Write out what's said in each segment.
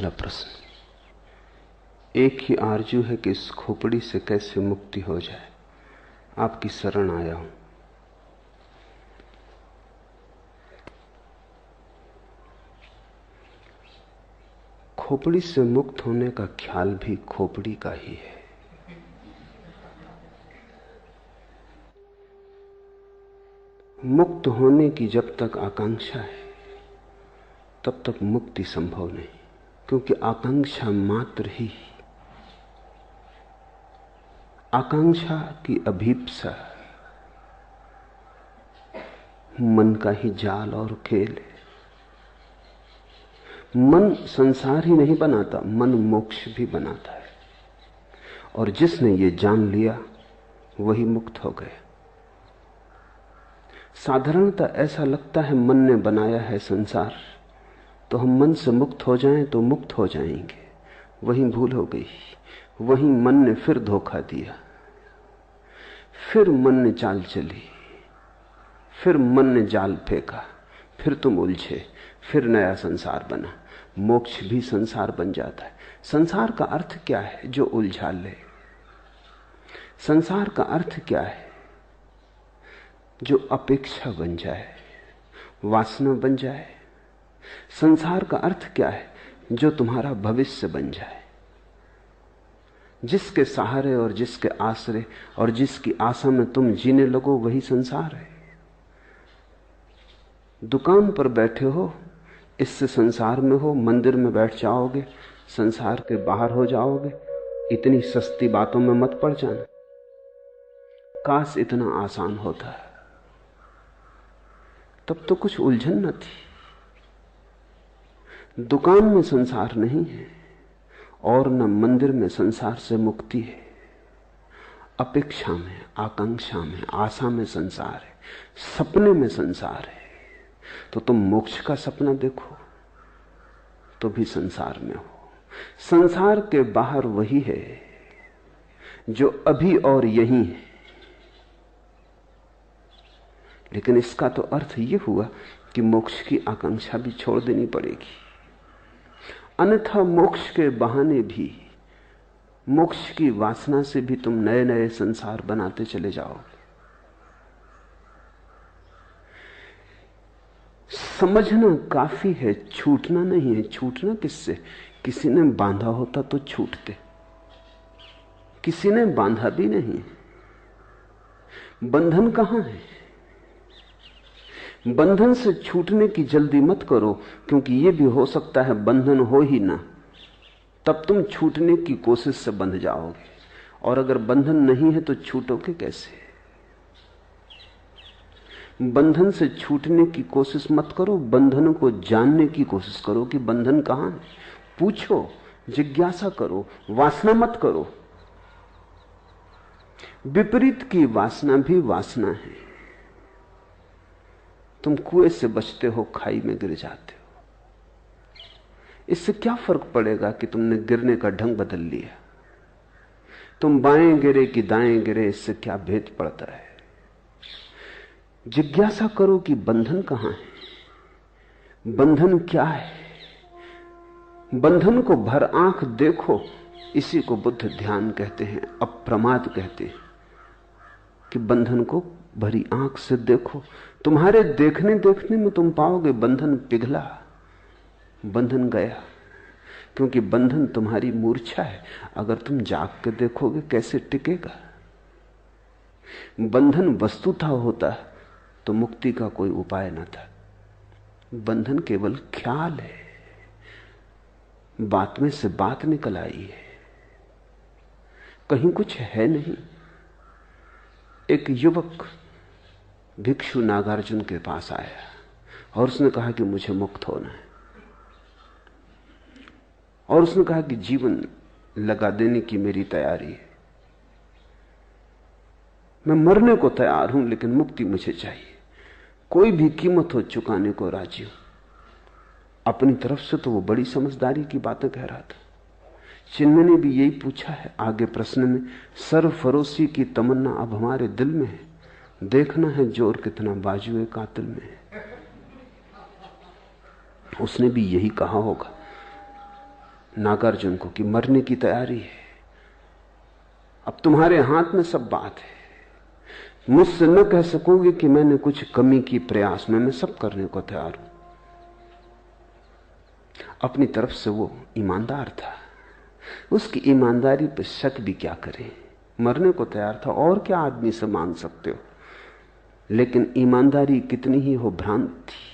पहला प्रश्न। एक ही आरजू है कि इस खोपड़ी से कैसे मुक्ति हो जाए। आपकी शरण आया हूं। खोपड़ी से मुक्त होने का ख्याल भी खोपड़ी का ही है। मुक्त होने की जब तक आकांक्षा है तब तक मुक्ति संभव नहीं, क्योंकि आकांक्षा मात्र ही, आकांक्षा की अभीप्सा मन का ही जाल और खेल है। मन संसार ही नहीं बनाता, मन मोक्ष भी बनाता है। और जिसने ये जान लिया वही मुक्त हो गया। साधारणतः ऐसा लगता है मन ने बनाया है संसार, तो हम मन से मुक्त हो जाएं तो मुक्त हो जाएंगे। वही भूल हो गई। वही मन ने फिर धोखा दिया, फिर मन ने चाल चली, फिर मन ने जाल फेंका, फिर तुम उलझे, फिर नया संसार बना। मोक्ष भी संसार बन जाता है। संसार का अर्थ क्या है? जो उलझा ले। संसार का अर्थ क्या है? जो अपेक्षा बन जाए, वासना बन जाए। संसार का अर्थ क्या है? जो तुम्हारा भविष्य बन जाए। जिसके सहारे और जिसके आश्रय और जिसकी आशा में तुम जीने लगो, वही संसार है। दुकान पर बैठे हो, इससे संसार में हो। मंदिर में बैठ जाओगे, संसार के बाहर हो जाओगे। इतनी सस्ती बातों में मत पड़ जाना। काश इतना आसान होता है, तब तो कुछ उलझन न थी। दुकान में संसार नहीं है और न मंदिर में संसार से मुक्ति है। अपेक्षा में, आकांक्षा में, आशा में संसार है, सपने में संसार है। तो तुम मोक्ष का सपना देखो तो भी संसार में हो। संसार के बाहर वही है जो अभी और यहीं है। लेकिन इसका तो अर्थ यह हुआ कि मोक्ष की आकांक्षा भी छोड़ देनी पड़ेगी। अन्यथा मोक्ष के बहाने भी, मोक्ष की वासना से भी तुम नए नए संसार बनाते चले जाओगे। समझना काफी है, छूटना नहीं है। छूटना किससे? किसी ने बांधा होता तो छूटते, किसी ने बांधा भी नहीं। बंधन कहां है? बंधन से छूटने की जल्दी मत करो, क्योंकि यह भी हो सकता है बंधन हो ही ना, तब तुम छूटने की कोशिश से बंध जाओगे। और अगर बंधन नहीं है तो छूटोगे कैसे? बंधन से छूटने की कोशिश मत करो, बंधन को जानने की कोशिश करो कि बंधन कहां है। पूछो, जिज्ञासा करो, वासना मत करो। विपरीत की वासना भी वासना है। तुम कुएं से बचते हो, खाई में गिर जाते हो। इससे क्या फर्क पड़ेगा कि तुमने गिरने का ढंग बदल लिया? तुम बाएं गिरे कि दाएं गिरे, इससे क्या भेद पड़ता है? जिज्ञासा करो कि बंधन कहां है, बंधन क्या है। बंधन को भर आंख देखो। इसी को बुद्ध ध्यान कहते हैं, अप्रमाद कहते हैं कि बंधन को भरी आंख से देखो। तुम्हारे देखने देखने में तुम पाओगे बंधन पिघला, बंधन गया। क्योंकि बंधन तुम्हारी मूर्छा है। अगर तुम जाग के देखोगे कैसे टिकेगा? बंधन वस्तुतः होता तो मुक्ति का कोई उपाय न था। बंधन केवल ख्याल है, बात में से बात निकल आई है, कहीं कुछ है नहीं। एक युवक भिक्षु नागार्जुन के पास आया और उसने कहा कि मुझे मुक्त होना है। और उसने कहा कि जीवन लगा देने की मेरी तैयारी है, मैं मरने को तैयार हूं, लेकिन मुक्ति मुझे चाहिए। कोई भी कीमत हो चुकाने को राजी हूं। अपनी तरफ से तो वो बड़ी समझदारी की बातें कह रहा था। चिन्मय ने भी यही पूछा है आगे प्रश्न में। सरफरोशी की तमन्ना अब हमारे दिल में है, देखना है जोर कितना बाजुए कातिल में है। उसने भी यही कहा होगा। नागार्जुन को कि मरने की तैयारी है, अब तुम्हारे हाथ में सब बात है। मुझसे न कह सकोगे कि मैंने कुछ कमी की प्रयास में, मैं सब करने को तैयार हूं। अपनी तरफ से वो ईमानदार था, उसकी ईमानदारी पर शक भी क्या करें। मरने को तैयार था, और क्या आदमी से मांग सकते हो। लेकिन ईमानदारी कितनी ही हो भ्रांत थी।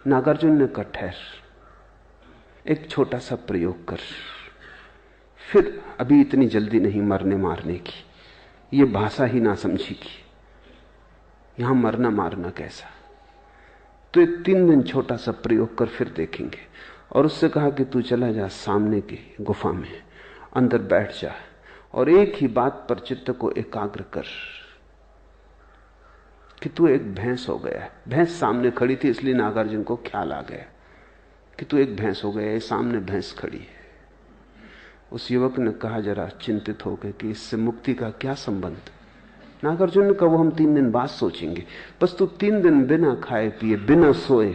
नागार्जुन ने कहा ठहर, एक छोटा सा प्रयोग कर, फिर अभी इतनी जल्दी नहीं मरने मारने की, ये भाषा ही ना समझेगी, यहां मरना मारना कैसा। तो एक 3 दिन छोटा सा प्रयोग कर, फिर देखेंगे। और उससे कहा कि तू चला जा सामने की गुफा में, अंदर बैठ जा और एक ही बात पर चित्त को एकाग्र कर कि तू एक भैंस हो गया है। भैंस सामने खड़ी थी, इसलिए नागार्जुन को ख्याल आ गया कि तू एक भैंस हो गया है, सामने भैंस खड़ी है। उस युवक ने कहा जरा चिंतित होकर कि इससे मुक्ति का क्या संबंध। नागार्जुन ने कहा वो हम 3 दिन बाद सोचेंगे, बस तू 3 दिन बिना खाए पिए बिना सोए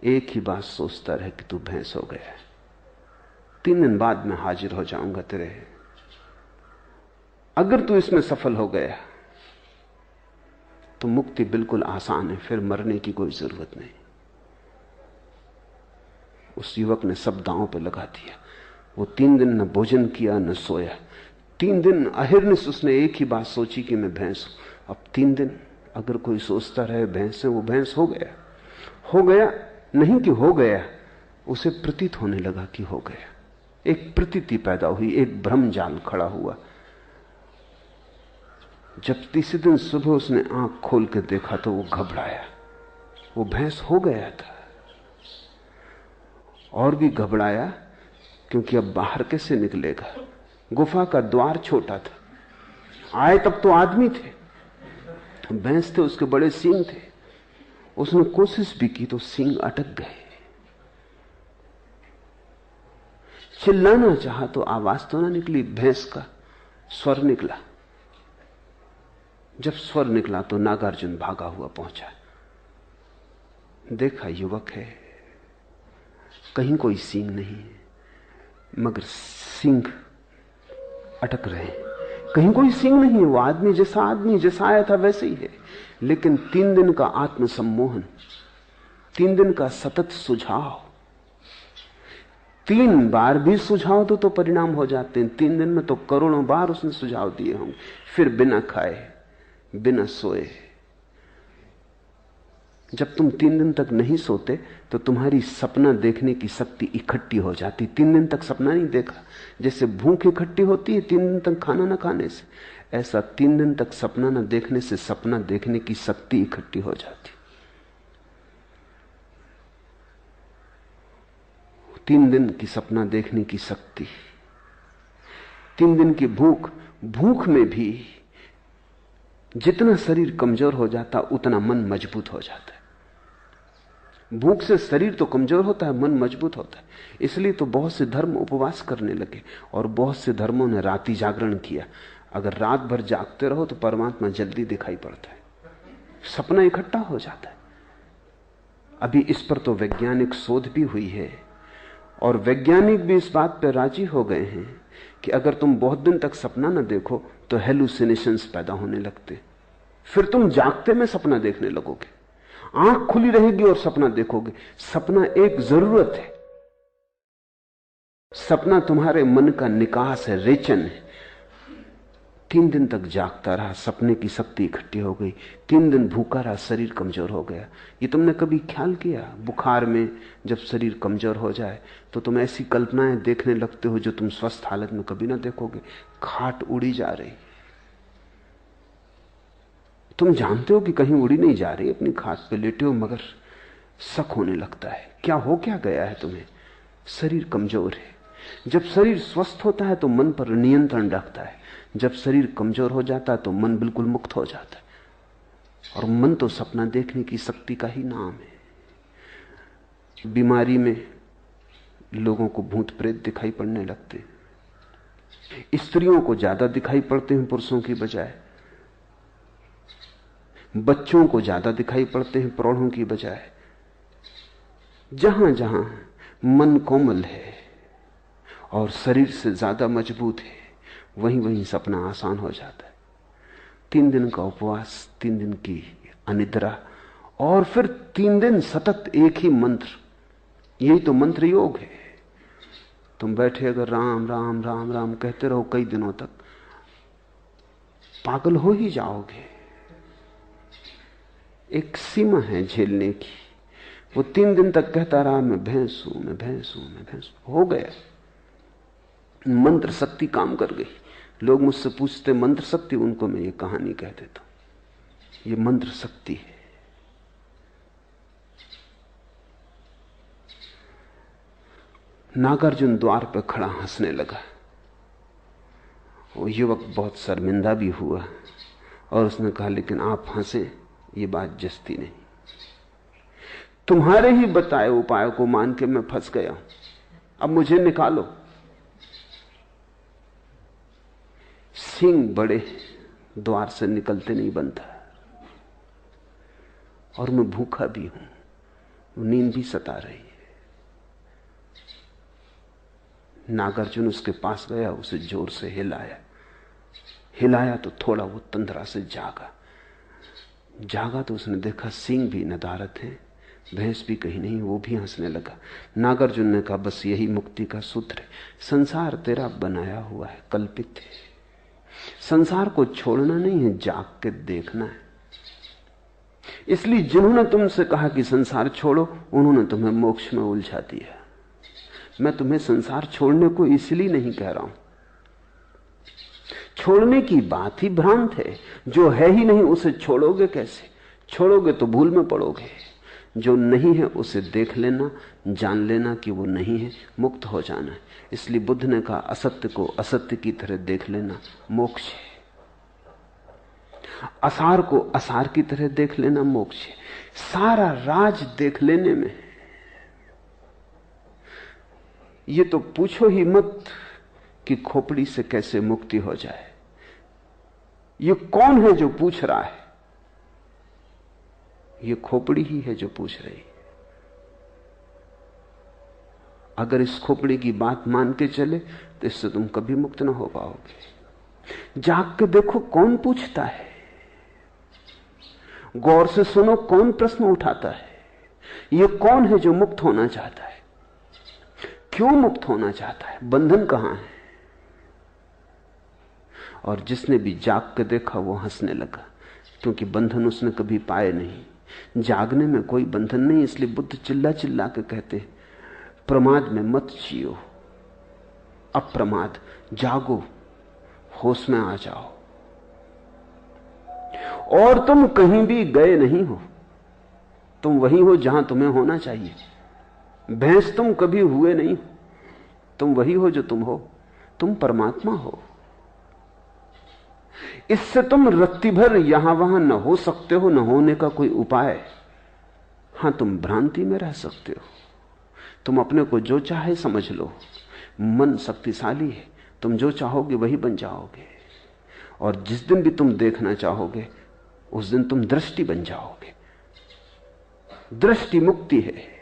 एक ही बात सोचता रहे कि तू भैंस हो गया है। 3 दिन बाद मैं हाजिर हो जाऊंगा तेरे। अगर तू इसमें सफल हो गया तो मुक्ति बिल्कुल आसान है, फिर मरने की कोई जरूरत नहीं। उस युवक ने सब दांव पे लगा दिया। वो 3 दिन न भोजन किया न सोया। 3 दिन अहिर्निश उसने एक ही बात सोची कि मैं भैंस हूं। अब 3 दिन अगर कोई सोचता रहे भैंस है, वो भैंस हो गया। हो गया नहीं कि हो गया, उसे प्रतीत होने लगा कि हो गया। एक प्रतीति पैदा हुई, एक भ्रम जाल खड़ा हुआ। जब तीसरे दिन सुबह उसने आंख खोल के देखा तो वो घबराया, वो भैंस हो गया था। और भी घबराया क्योंकि अब बाहर कैसे निकलेगा। गुफा का द्वार छोटा था, आए तब तो आदमी थे, भैंस थे, उसके बड़े सींग थे। उसने कोशिश भी की तो सींग अटक गए। चिल्लाना चाहा तो आवाज तो ना निकली, भैंस का स्वर निकला। जब स्वर निकला तो नागार्जुन भागा हुआ पहुंचा। देखा युवक है, कहीं कोई सींग नहीं है, मगर सींग अटक रहे हैं। कहीं कोई सींग नहीं है, वो आदमी जैसा आया था वैसे ही है। लेकिन 3 दिन का आत्मसम्मोहन, 3 दिन का सतत सुझाव, 3 बार भी सुझाव तो परिणाम हो जाते हैं। 3 दिन में तो करोड़ों बार उसने सुझाव दिए होंगे। फिर बिना खाए बिना सोए। जब तुम 3 दिन तक नहीं सोते तो तुम्हारी सपना देखने की शक्ति इकट्ठी हो जाती। 3 दिन तक सपना नहीं देखा, जैसे भूख इकट्ठी होती है 3 दिन तक खाना ना खाने से, ऐसा 3 दिन तक सपना ना देखने से सपना देखने की शक्ति इकट्ठी हो जाती। 3 दिन की सपना देखने की शक्ति, 3 दिन की भूख। भूख में भी जितना शरीर कमजोर हो जाता उतना मन मजबूत हो जाता है। भूख से शरीर तो कमजोर होता है, मन मजबूत होता है। इसलिए तो बहुत से धर्म उपवास करने लगे और बहुत से धर्मों ने रात्रि जागरण किया। अगर रात भर जागते रहो तो परमात्मा जल्दी दिखाई पड़ता है, सपना इकट्ठा हो जाता है। अभी इस पर तो वैज्ञानिक शोध भी हुई है और वैज्ञानिक भी इस बात पर राजी हो गए हैं कि अगर तुम बहुत दिन तक सपना न देखो तो हेलुसिनेशंस पैदा होने लगते, फिर तुम जागते में सपना देखने लगोगे, आंख खुली रहेगी और सपना देखोगे। सपना एक जरूरत है, सपना तुम्हारे मन का निकास है, रेचन है। 3 दिन तक जागता रहा, सपने की शक्ति इकट्ठी हो गई। 3 दिन भूखा रहा, शरीर कमजोर हो गया। ये तुमने कभी ख्याल किया, बुखार में जब शरीर कमजोर हो जाए तो तुम ऐसी कल्पनाएं देखने लगते हो जो तुम स्वस्थ हालत में कभी ना देखोगे। खाट उड़ी जा रही, तुम जानते हो कि कहीं उड़ी नहीं जा रही, अपनी खाट पे लेटे हो, मगर शक होने लगता है क्या गया है तुम्हें। शरीर कमजोर है। जब शरीर स्वस्थ होता है तो मन पर नियंत्रण रखता है, जब शरीर कमजोर हो जाता है तो मन बिल्कुल मुक्त हो जाता है। और मन तो सपना देखने की शक्ति का ही नाम है। बीमारी में लोगों को भूत प्रेत दिखाई पड़ने लगते हैं, स्त्रियों को ज्यादा दिखाई पड़ते हैं पुरुषों की बजाय, बच्चों को ज्यादा दिखाई पड़ते हैं प्रौढ़ों की बजाय। जहां जहां मन कोमल है और शरीर से ज्यादा मजबूत है, वहीं वहीं सपना आसान हो जाता है। 3 दिन का उपवास, 3 दिन की अनिद्रा, और फिर 3 दिन सतत एक ही मंत्र। यही तो मंत्र योग है। तुम बैठे अगर राम राम राम राम कहते रहो कई दिनों तक, पागल हो ही जाओगे। एक सीमा है झेलने की। वो 3 दिन तक कहता रहा, मैं भैंस हूं, मैं भैंस हूं, मैं भैंस हूं। हो गया, मंत्र शक्ति काम कर गई। लोग मुझसे पूछते मंत्र शक्ति, उनको मैं ये कहानी कह देता हूं, ये मंत्र शक्ति है। नागार्जुन द्वार पर खड़ा हंसने लगा। वो युवक बहुत शर्मिंदा भी हुआ और उसने कहा, लेकिन आप हंसे, ये बात जस्ती नहीं। तुम्हारे ही बताए उपाय को मान के मैं फंस गया हूं, अब मुझे निकालो। सींग बड़े, द्वार से निकलते नहीं बनता, और मैं भूखा भी हूं, नींद भी सता रही है। नागार्जुन उसके पास गया, उसे जोर से हिलाया तो थोड़ा वो तंद्रा से जागा तो उसने देखा सींग भी नदारत है, भैंस भी कहीं नहीं। वो भी हंसने लगा। नागार्जुन ने कहा, बस यही मुक्ति का सूत्र है। संसार तेरा बनाया हुआ है, कल्पित है। संसार को छोड़ना नहीं है, जाग के देखना है। इसलिए जिन्होंने तुमसे कहा कि संसार छोड़ो, उन्होंने तुम्हें मोक्ष में उलझा दिया। मैं तुम्हें संसार छोड़ने को इसलिए नहीं कह रहा हूं। छोड़ने की बात ही भ्रांत है। जो है ही नहीं उसे छोड़ोगे कैसे? छोड़ोगे तो भूल में पड़ोगे। जो नहीं है उसे देख लेना, जान लेना कि वो नहीं है, मुक्त हो जाना है। इसलिए बुद्ध ने कहा, असत्य को असत्य की तरह देख लेना मोक्ष है, असार को असार की तरह देख लेना मोक्ष है। सारा राज देख लेने में। ये तो पूछो ही मत कि खोपड़ी से कैसे मुक्ति हो जाए। ये कौन है जो पूछ रहा है? ये खोपड़ी ही है जो पूछ रही है। अगर इस खोपड़ी की बात मान के चले तो इससे तुम कभी मुक्त ना हो पाओगे। जाग के देखो कौन पूछता है, गौर से सुनो कौन प्रश्न उठाता है। ये कौन है जो मुक्त होना चाहता है? क्यों मुक्त होना चाहता है? बंधन कहां है? और जिसने भी जाग के देखा वो हंसने लगा, क्योंकि बंधन उसने कभी पाए नहीं। जागने में कोई बंधन नहीं। इसलिए बुद्ध चिल्ला चिल्ला के कहते, प्रमाद में मत जियो, अप्रमाद जागो, होश में आ जाओ। और तुम कहीं भी गए नहीं हो, तुम वहीं हो जहां तुम्हें होना चाहिए। भैंस तुम कभी हुए नहीं, तुम वही हो जो तुम हो। तुम परमात्मा हो। इससे तुम रत्ती भर यहां वहां न हो सकते हो, न होने का कोई उपाय। हां, तुम भ्रांति में रह सकते हो। तुम अपने को जो चाहे समझ लो। मन शक्तिशाली है, तुम जो चाहोगे वही बन जाओगे। और जिस दिन भी तुम देखना चाहोगे उस दिन तुम दृष्टि बन जाओगे। दृष्टि मुक्ति है।